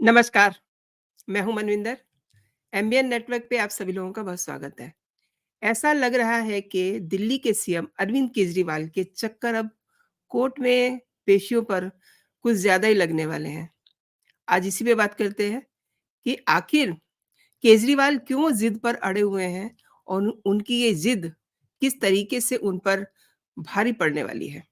नमस्कार, मैं हूँ मनविंदर। एमबीएन नेटवर्क पे आप सभी लोगों का बहुत स्वागत है। ऐसा लग रहा है कि दिल्ली के सीएम अरविंद केजरीवाल के चक्कर अब कोर्ट में पेशियों पर कुछ ज़्यादा ही लगने वाले हैं। आज इसी पे बात करते हैं कि आखिर केजरीवाल क्यों ज़िद पर अड़े हुए हैं और उनकी ये ज़िद किस तरीके से उन पर भारी पड़ने वाली है।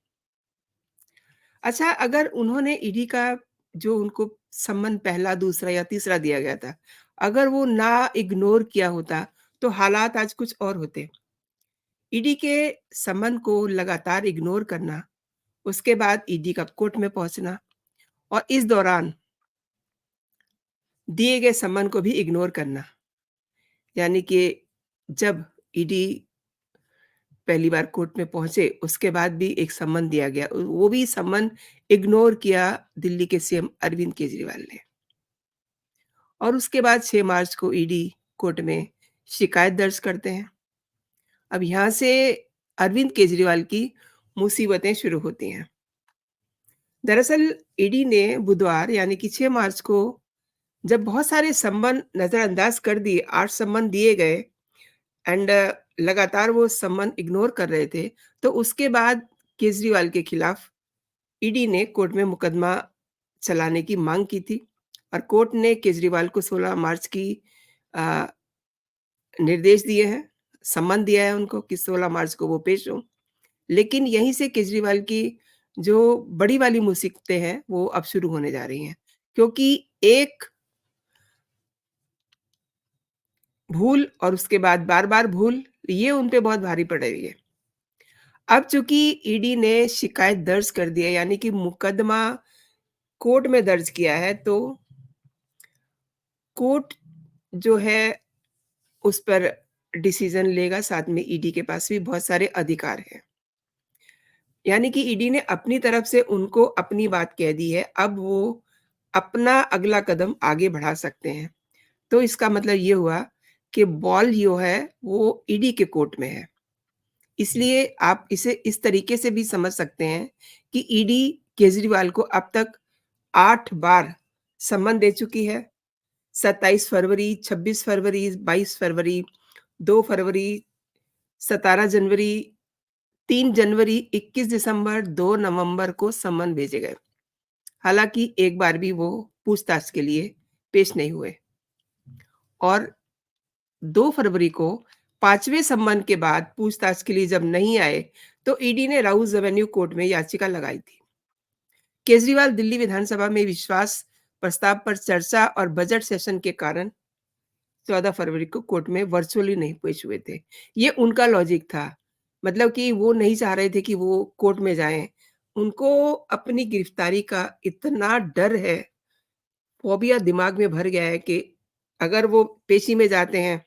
अच्छा, अगर उन्होंने ईडी का जो उनको सम्मन पहला, दूसरा या तीसरा दिया गया था, अगर वो ना इग्नोर किया होता, तो हालात आज कुछ और होते। ईडी के सम्मन को लगातार इग्नोर करना, उसके बाद ईडी का कोर्ट में पहुँचना और इस दौरान दिए गए सम्मन को भी इग्नोर करना, यानी कि जब ईडी पहली बार कोर्ट में पहुँचे, उसके बाद भी एक सम्मन दिया गया। वो भी सम्मन इग्नोर किया दिल्ली के सीएम अरविंद केजरीवाल ने। और उसके बाद 6 मार्च को ईडी कोर्ट में शिकायत दर्ज करते हैं। अब यहाँ से अरविंद केजरीवाल की मुसीबतें शुरू होती हैं। दरअसल ईडी ने बुधवार यानी कि 6 मार्च को जब बहुत सारे सम्मन नज़रअंदाज कर दिए, 8 सम्मन दिए गए एंड लगातार वो सम्मन इग्नोर कर रहे थे, तो उसके बाद केजरीवाल के खिलाफ ईडी ने कोर्ट में मुकदमा चलाने की माँग की थी और कोर्ट ने केजरीवाल को 16 मार्च की अ, निर्देश दिए हैं, सम्मन दिया है उनको कि 16 मार्च को वो पेश हों। लेकिन यहीं से केजरीवाल की जो बड़ी वाली मुसीबतें हैं, वो अब शुरू होने जा रही हैं। क्योंकि एक भूल और उसके बाद बार-बार भूल, ये उन पे बहुत भारी पड़ रही है। अब चूँकि ईडी ने शिकायत दर्ज कर दी है, यानी कि मुकदमा कोर्ट में दर्ज किया है, तो कोर्ट जो है उस पर डिसीज़न लेगा, साथ में ईडी के पास भी बहुत सारे अधिकार हैं। यानी कि ईडी ने अपनी तरफ से उनको अपनी बात कह दी है, अब वो अपना अगला कदम आगे बढ़ा सकते हैं। तो इसका मतलब ये हुआ कि बॉल जो है वो ईडी के कोर्ट में है। इसलिए आप इसे इस तरीके से भी समझ सकते हैं कि ईडी केजरीवाल को अब तक 8 बार सम्मन दे चुकी है। 27 फरवरी, 26 फरवरी, 22 फरवरी, 2 फरवरी, 17 जनवरी, 3 जनवरी, 21 दिसंबर, 2 नवंबर को सम्मन भेजे गए। हालाँकि एक बार भी वो पूछताछ के लिए पेश नहीं हुए और 2 फरवरी को 5वें सम्मन के बाद पूछताछ के लिए जब नहीं आए, तो ईडी ने राउज़ एवेन्यू कोर्ट में याचिका लगाई थी। केजरीवाल दिल्ली विधानसभा में विश्वास प्रस्ताव पर चर्चा और बजट सेशन के कारण 14 फरवरी को कोर्ट में वर्चुअली नहीं पेश हुए थे। ये उनका लॉजिक था। मतलब कि वो नहीं चाह रहे थे कि वो कोर्ट में जाएँ। उनको अपनी गिरफ्तारी का इतना डर है, फ़ोबिया दिमाग में भर गया है कि अगर वो पेशी में जाते हैं,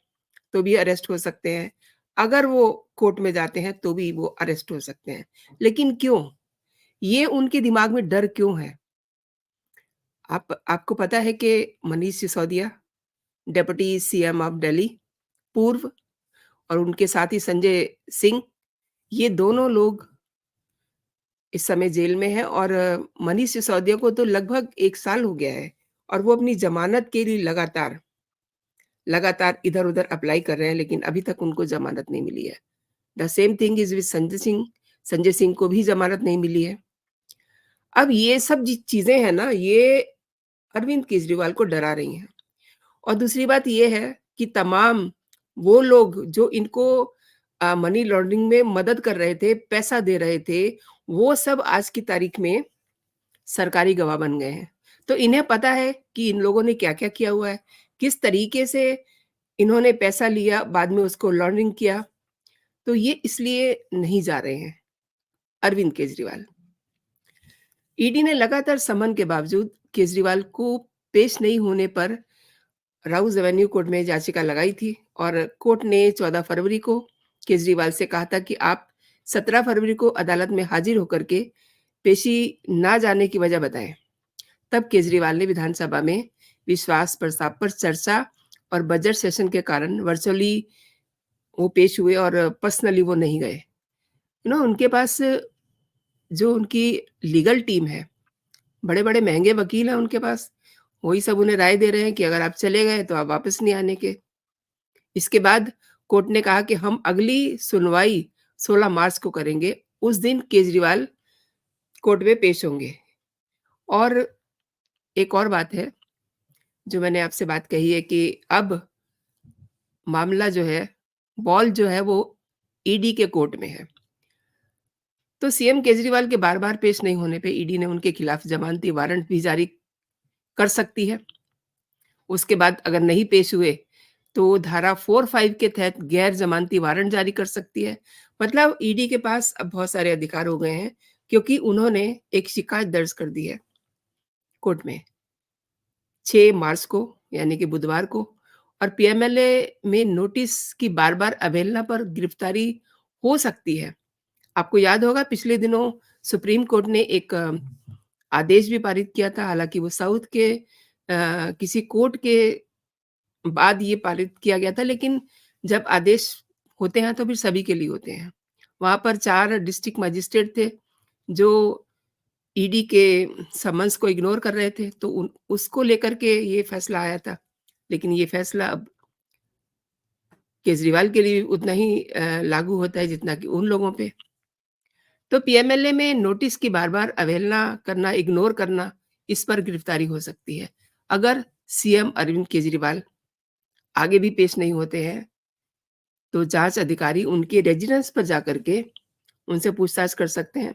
तो भी अरेस्ट हो सकते हैं। अगर वो कोर्ट में जाते हैं, तो भी वो अरेस्ट हो सकते हैं। लेकिन क्यों? ये उनके दिमाग में डर क्यों है? आपको पता है कि Manish Sisodia, deputy CM of Delhi, पूर्व और उनके साथ ही संजय सिंह, ये दोनों लोग इस समय जेल में हैं और मनीष सिसोदिया को तो लगभग 1 साल हो गया है और वो अपनी ज़मानत के लिए लगातार इधर-उधर अप्लाई कर रहे हैं, लेकिन अभी तक उनको ज़मानत नहीं मिली है। The same thing is with Sanjay Singh को भी ज़मानत नहीं मिली है। अब ये सब जी चीज़ें हैं ना, ये अरविंद केजरीवाल को डरा रही हैं। और दूसरी बात ये है कि तमाम वो लोग जो इनको मनी लॉन्ड्रिंग में मदद कर रहे थे, पैसा दे रहे थे, वो सब आज की तारीख में सरकारी गवाह बन गए हैं। तो इन्हें पता है कि इन लोगों ने क्या-क्या किया हुआ है, किस तरीके से इन्होंने पैसा लिया, बाद में उसको लॉन्ड्रिंग किया, तो ये इसलिए नहीं जा रहे हैं, अरविंद केजरीवाल। ईडी ने लगातार समन के बावजूद केजरीवाल को पेश नहीं होने पर राउज़ एवेन्यू कोर्ट में याचिका लगाई थी और कोर्ट ने 14 फरवरी को केजरीवाल से कहा था कि आप 17 फरवरी को अदालत में हाजिर होकर के पेशी ना जाने की वजह बताएँ। तब केजरीवाल ने विधानसभा में विश्वास प्रस्ताव पर चर्चा और बजट सेशन के कारण वर्चुअली वो पेश हुए और पर्सनली वो नहीं गए। उनके पास जो उनकी लीगल टीम है, बड़े-बड़े महँगे वकील हैं उनके पास वही सब उन्हें राय दे रहे हैं कि अगर आप चले गए तो आप वापस नहीं आने के। इसके बाद कोर्ट ने कहा कि हम अगली सुनवाई 16 मार्च को करेंगे। उस दिन केजरीवाल कोर्ट में पेश होंगे। और एक और बात है, जो मैंने आपसे बात कही है कि अब मामला जो है, बॉल जो है वो ईडी के कोर्ट में है। तो सीएम केजरीवाल के बार-बार पेश नहीं होने पे ईडी ने उनके खिलाफ जमानती वारंट भी जारी कर सकती है। उसके बाद अगर नहीं पेश हुए, तो धारा 4-5 के तहत गैर जमानती वारंट जारी कर सकती है। मतलब ईडी के पास अब बहुत सारे अधिकार हो गए हैं, क्योंकि उन्होंने एक शिकायत दर्ज कर दी है कोर्ट में 6 मार्च को, यानी कि बुधवार को। और पीएमएलए में नोटिस की बार-बार अवहेलना पर गिरफ्तारी हो सकती है। आपको याद होगा पिछले दिनों सुप्रीम कोर्ट ने एक आदेश भी पारित किया था, हालाँकि वो साउथ के किसी कोर्ट के बाद ये पारित किया गया था, लेकिन जब आदेश होते हैं तो फिर सभी के लिए होते हैं। वहाँ पर 4 डिस्ट्रिक्ट मजिस्ट्रेट थे, जो ईडी के समन्स को इग्नोर कर रहे थे, तो उन उसको लेकर के ये फैसला आया था। लेकिन ये फैसला अब केजरीवाल के लिए उतना ही लागू होता है जितना कि उन लोगों पे। तो पीएमएलए में नोटिस की बार-बार अवहेलना करना, इग्नोर करना, इस पर गिरफ्तारी हो सकती है। अगर सीएम अरविंद केजरीवाल आगे भी पेश नहीं होते हैं, तो जाँच अधिकारी उनके रेज़िडेंस पर जाकर के उनसे पूछताछ कर सकते हैं।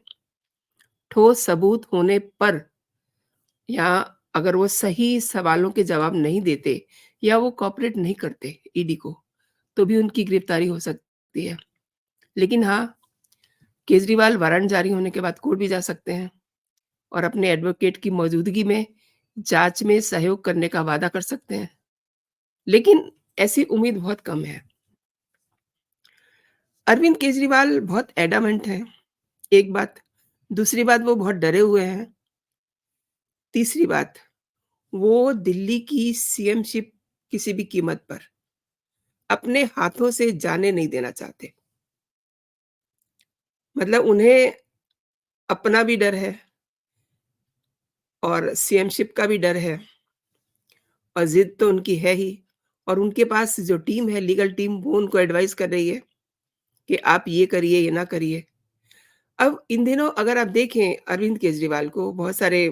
ठोस सबूत होने पर, या अगर वो सही सवालों के जवाब नहीं देते या वो कोऑपरेट नहीं करते ईडी को, तो भी उनकी गिरफ्तारी हो सकती है। लेकिन हाँ, केजरीवाल वारंट जारी होने के बाद कोर्ट भी जा सकते हैं और अपने एडवोकेट की मौजूदगी में जाँच में सहयोग करने का वादा कर सकते हैं। लेकिन ऐसी उम्मीद बहुत कम है। अरविंद केजरीवाल बहुत एडamant हैं, एक बात। दूसरी बात, वो बहुत डरे हुए हैं। तीसरी बात, वो दिल्ली की सीएमशिप किसी भी कीमत पर अपने हाथों से जाने नहीं देना चाहते। मतलब उन्हें अपना भी डर है और सीएमशिप का भी डर है, और ज़िद तो उनकी है ही। और उनके पास जो टीम है, लीगल टीम, वो उनको एडवाइस कर रही है कि आप ये करिए, ये ना करिए। अब इन दिनों अगर आप देखें अरविंद केजरीवाल को, बहुत सारे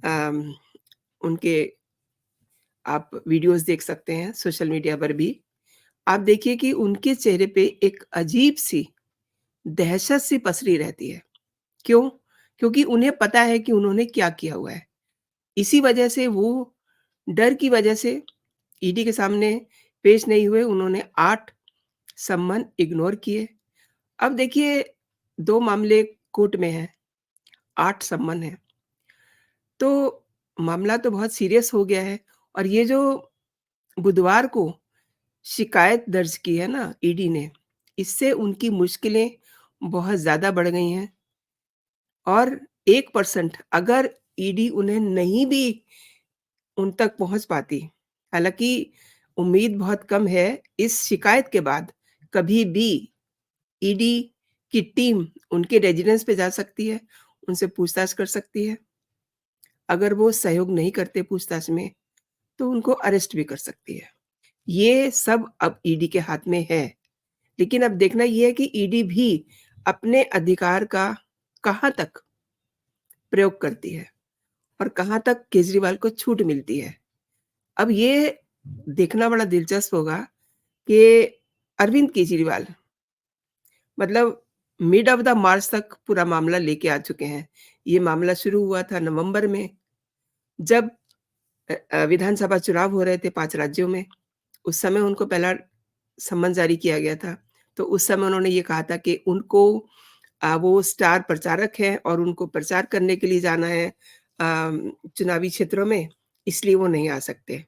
अम, उनके आप वीडियोज़ देख सकते हैं सोशल मीडिया पर भी। आप देखिए कि उनके चेहरे पे एक अजीब-सी दहशत-सी पसरी रहती है। क्यों? क्योंकि उन्हें पता है कि उन्होंने क्या किया हुआ है। इसी वजह से वो, डर की वजह से ईडी के सामने पेश नहीं हुए। उन्होंने 8 सम्मन इग्नोर किए। अब देखिए, 2 मामले कोर्ट में हैं, 8 सम्मन हैं। तो मामला तो बहुत सीरियस हो गया है। और ये जो बुधवार को शिकायत दर्ज की है ना ईडी ने, इससे उनकी मुश्किलें बहुत ज़्यादा बढ़ गई हैं। और 1% अगर ईडी उन्हें नहीं भी उन तक पहुँच पाती, हालाँकि उम्मीद बहुत कम है, इस शिकायत के बाद कभी भी ईडी की टीम उनके रेज़िडेंस पे जा सकती है, उनसे पूछताछ कर सकती है। अगर वो सहयोग नहीं करते पूछताछ में, तो उनको अरेस्ट भी कर सकती है। ये सब अब ईडी के हाथ में है। लेकिन अब देखना ये है कि ईडी भी अपने अधिकार का कहाँ तक प्रयोग करती है और कहाँ तक केजरीवाल को छूट मिलती है। अब ये देखना बड़ा दिलचस्प होगा कि अरविंद केजरीवाल, मतलब मिड ऑफ द मार्च तक पूरा मामला लेके आ चुके हैं। ये मामला शुरू हुआ था नवंबर में, जब विधानसभा चुनाव हो रहे थे 5 राज्यों में। उस समय उनको पहला सम्मन जारी किया गया था। तो उस समय उन्होंने ये कहा था कि उनको वो स्टार प्रचारक हैं और उनको प्रचार करने के लिए जाना है चुनावी क्षेत्रों में, इसलिए वो नहीं आ सकते।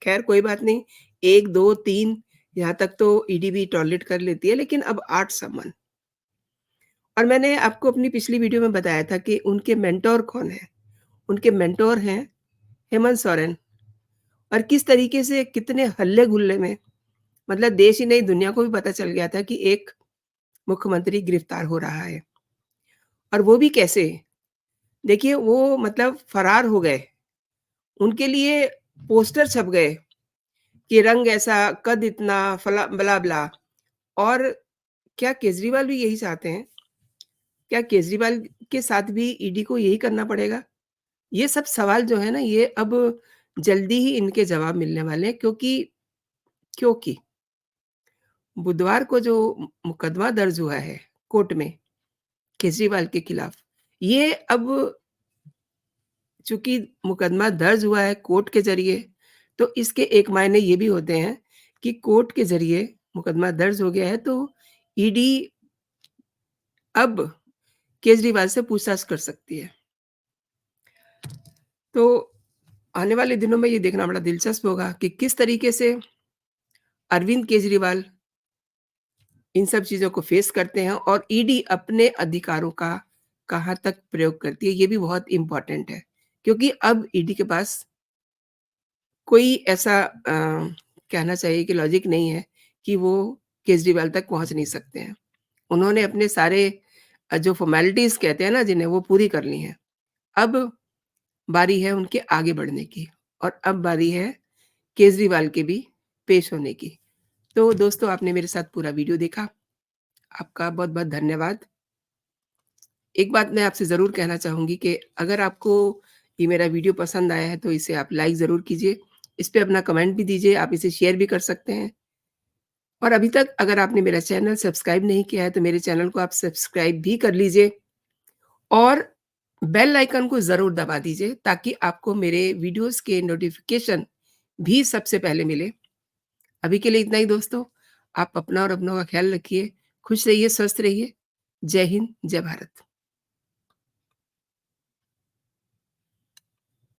ख़ैर कोई बात नहीं, 1, 2, 3 यहाँ तक तो ईडी भी टॉलरेट कर लेती है, लेकिन अब 8 सम्मन। और मैंने आपको अपनी पिछली वीडियो में बताया था कि उनके मेंटर कौन हैं? उनके मेंटर हैं हेमंत सोरेन। और किस तरीके से, कितने हल्ले-गुल्ले में, मतलब देश ही नहीं दुनिया को भी पता चल गया था कि एक मुख्यमंत्री गिरफ्तार हो रहा है। और वो भी कैसे? देखिए वो मतलब फरार हो गए। उनके लिए पोस्टर छप गए कि रंग ऐसा, कद इतना, फला ब्ला-ब्ला। और क्या केजरीवाल भी यही चाहते हैं? क्या केजरीवाल के साथ भी ईडी को यही करना पड़ेगा? ये सब सवाल जो है ना, ये अब जल्दी ही इनके जवाब मिलने वाले हैं, क्योंकि बुधवार को जो मुकदमा दर्ज हुआ है कोर्ट में केजरीवाल के खिलाफ, ये अब चूँकि मुकदमा दर्ज हुआ है कोर्ट के ज़रिए, तो इसके एक मायने ये भी होते हैं कि कोर्ट के ज़रिए मुकदमा दर्ज हो गया है, तो ईडी अब केजरीवाल से पूछताछ कर सकती है। तो आने वाले दिनों में ये देखना बड़ा दिलचस्प होगा कि किस तरीके से अरविंद केजरीवाल इन सब चीज़ों को फ़ेस करते हैं और ईडी अपने अधिकारों का कहाँ तक प्रयोग करती है, ये भी बहुत इम्पोर्टेंट है। क्योंकि अब ईडी के पास कोई ऐसा कहना चाहिए कि लॉजिक नहीं है कि वो केजरीवाल तक पहुँच नहीं सकते हैं। उन्होंने अपने सारे जो फ़ॉर्मेलिटीज़ कहते हैं ना जिन्हें, वो पूरी कर ली हैं। अब बारी है उनके आगे बढ़ने की और अब बारी है केजरीवाल के भी पेश होने की। तो दोस्तों, आपने मेरे साथ पूरा वीडियो देखा, आपका बहुत-बहुत धन्यवाद। एक बात मैं आपसे ज़रूर कहना चाहूँगी कि अगर आपको ये मेरा वीडियो पसंद आया है तो इसे आप लाइक ज़रूर कीजिए। इस पे अपना कमेंट भी दीजिए, आप इसे शेयर भी कर सकते हैं। और अभी तक अगर आपने मेरा चैनल सब्सक्राइब नहीं किया है तो मेरे चैनल को आप सब्सक्राइब भी कर लीजिए और बेल आइकन को ज़रूर दबा दीजिए ताकि आपको मेरे वीडियोज़ के नोटिफ़िकेशन भी सबसे पहले मिले। अभी के लिए इतना ही दोस्तों। आप अपना और अपनों का ख़्याल रखिए, खुश रहिए, स्वस्थ रहिए। जय हिंद, जय भारत।